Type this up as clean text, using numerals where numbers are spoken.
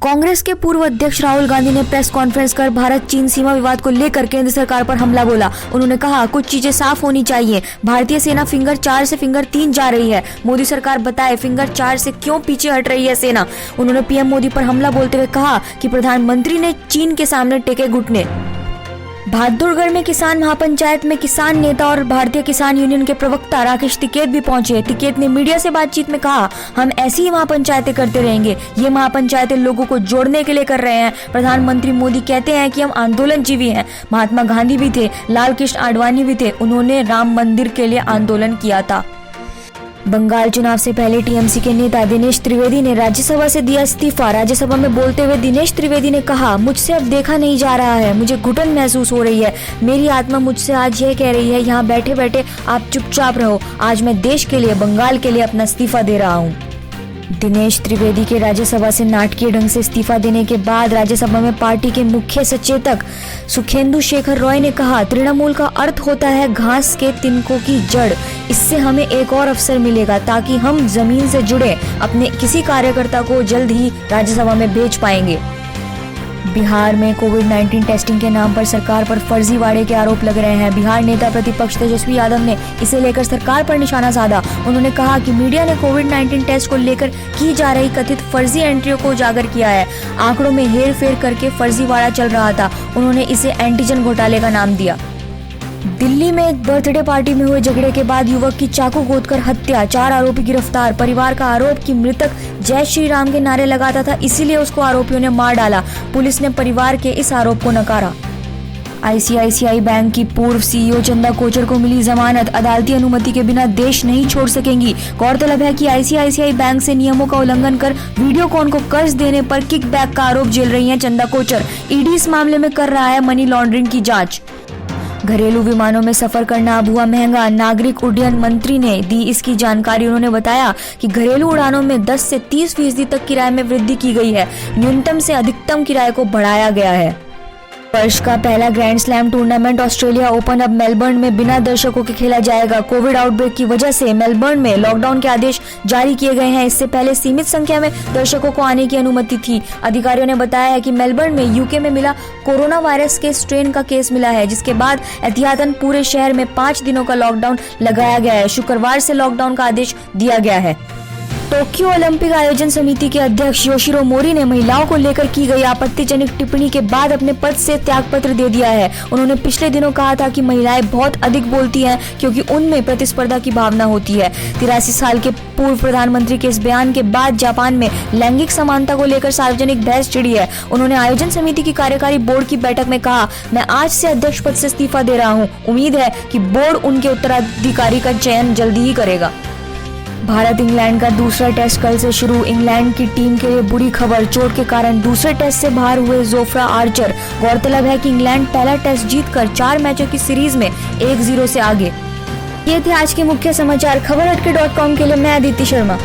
कांग्रेस के पूर्व अध्यक्ष राहुल गांधी ने प्रेस कॉन्फ्रेंस कर भारत चीन सीमा विवाद को लेकर केंद्र सरकार पर हमला बोला। उन्होंने कहा कुछ चीजें साफ होनी चाहिए। भारतीय सेना फिंगर 4 से फिंगर 3 जा रही है। मोदी सरकार बताए फिंगर 4 से क्यों पीछे हट रही है सेना। उन्होंने पीएम मोदी पर हमला बोलते हुए कहा कि प्रधानमंत्री ने चीन के सामने टेके घुटने। बहादुरगढ़ में किसान महापंचायत में किसान नेता और भारतीय किसान यूनियन के प्रवक्ता राकेश टिकैत भी पहुंचे। टिकैत ने मीडिया से बातचीत में कहा, हम ऐसी ही महापंचायतें करते रहेंगे। ये महापंचायतें लोगों को जोड़ने के लिए कर रहे हैं। प्रधानमंत्री मोदी कहते हैं कि हम आंदोलनजीवी हैं। महात्मा गांधी भी थे, लाल कृष्ण आडवाणी भी थे। उन्होंने राम मंदिर के लिए आंदोलन किया था। बंगाल चुनाव से पहले टीएमसी के नेता दिनेश त्रिवेदी ने राज्यसभा से दिया इस्तीफा। राज्यसभा में बोलते हुए दिनेश त्रिवेदी ने कहा, मुझसे अब देखा नहीं जा रहा है। मुझे घुटन महसूस हो रही है। मेरी आत्मा मुझसे आज यह कह रही है, यहाँ बैठे बैठे आप चुपचाप रहो। आज मैं देश के लिए, बंगाल के लिए अपना इस्तीफा दे रहा हूँ। दिनेश त्रिवेदी के राज्यसभा से नाटकीय ढंग से इस्तीफा देने के बाद राज्यसभा में पार्टी के मुख्य सचेतक सुखेंदु शेखर रॉय ने कहा, तृणमूल का अर्थ होता है घास के तिनकों की जड़। इससे हमें एक और अवसर मिलेगा ताकि हम जमीन से जुड़े अपने किसी कार्यकर्ता को जल्द ही राज्यसभा में भेज पाएंगे। बिहार में कोविड-19 टेस्टिंग के नाम पर सरकार पर फर्जीवाड़े के आरोप लग रहे हैं। बिहार नेता प्रतिपक्ष तेजस्वी यादव ने इसे लेकर सरकार पर निशाना साधा। उन्होंने कहा कि मीडिया ने कोविड-19 टेस्ट को लेकर की जा रही कथित फर्जी एंट्रियों को उजागर किया है। आंकड़ों में हेरफेर करके फर्जीवाड़ा चल रहा था। उन्होंने इसे एंटीजन घोटाले का नाम दिया। दिल्ली में एक बर्थडे पार्टी में हुए झगड़े के बाद युवक की चाकू गोदकर हत्या, 4 आरोपी गिरफ्तार। परिवार का आरोप कि मृतक जय श्री राम के नारे लगाता था, इसीलिए उसको आरोपियों ने मार डाला। पुलिस ने परिवार के इस आरोप को नकारा। आईसीआईसीआई बैंक की पूर्व सीईओ चंदा कोचर को मिली जमानत, अदालती अनुमति के बिना देश नहीं छोड़ सकेंगी। गौरतलब है कि आईसीआईसीआई बैंक से नियमों का उल्लंघन कर वीडियोकॉन को कर्ज देने पर किकबैक का आरोप झेल रही हैं चंदा कोचर। ईडी इस मामले में कर रहा है मनी लॉन्ड्रिंग की जांच। घरेलू विमानों में सफर करना अब हुआ महंगा, नागरिक उड्डयन मंत्री ने दी इसकी जानकारी। उन्होंने बताया कि घरेलू उड़ानों में 10 से 30% तक किराए में वृद्धि की गई है। न्यूनतम से अधिकतम किराए को बढ़ाया गया है। वर्ष का पहला grand slam tournament Australia open अब मेलबर्न में बिना दर्शकों के खेला जाएगा। कोविड आउटब्रेक की वजह से मेलबर्न में लॉकडाउन के आदेश जारी किए गए हैं। इससे पहले सीमित संख्या में दर्शकों को आने की अनुमति थी। अधिकारियों ने बताया है कि मेलबर्न में यूके में मिला कोरोना वायरस के स्ट्रेन का केस मिला है, जिसके बाद एहतियातन पूरे शहर में 5 दिनों का लॉकडाउन लगाया गया है। शुक्रवार से लॉकडाउन का आदेश दिया गया है। टोक्यो ओलंपिक आयोजन समिति के अध्यक्ष योशिरो मोरी ने महिलाओं को लेकर की गई आपत्तिजनक टिप्पणी के बाद अपने पद से त्यागपत्र दे दिया है। उन्होंने पिछले दिनों कहा था कि महिलाएं बहुत अधिक बोलती हैं क्योंकि उनमें प्रतिस्पर्धा की भावना होती है। 83 साल के पूर्व प्रधानमंत्री के इस बयान के बाद जापान में लैंगिक समानता को लेकर सार्वजनिक बहस छिड़ी है। उन्होंने आयोजन समिति की कार्यकारी बोर्ड की बैठक में कहा, मैं आज से अध्यक्ष पद से इस्तीफा दे रहा हूँ। उम्मीद है कि बोर्ड उनके उत्तराधिकारी का चयन जल्दी ही करेगा। भारत इंग्लैंड का दूसरा टेस्ट कल से शुरू। इंग्लैंड की टीम के लिए बुरी खबर, चोट के कारण दूसरे टेस्ट से बाहर हुए जोफ्रा आर्चर। गौरतलब है कि इंग्लैंड पहला टेस्ट जीतकर 4 मैचों की सीरीज में 1-0 से आगे। ये थे आज के मुख्य समाचार। खबरहटके.com के लिए मैं अदिति शर्मा।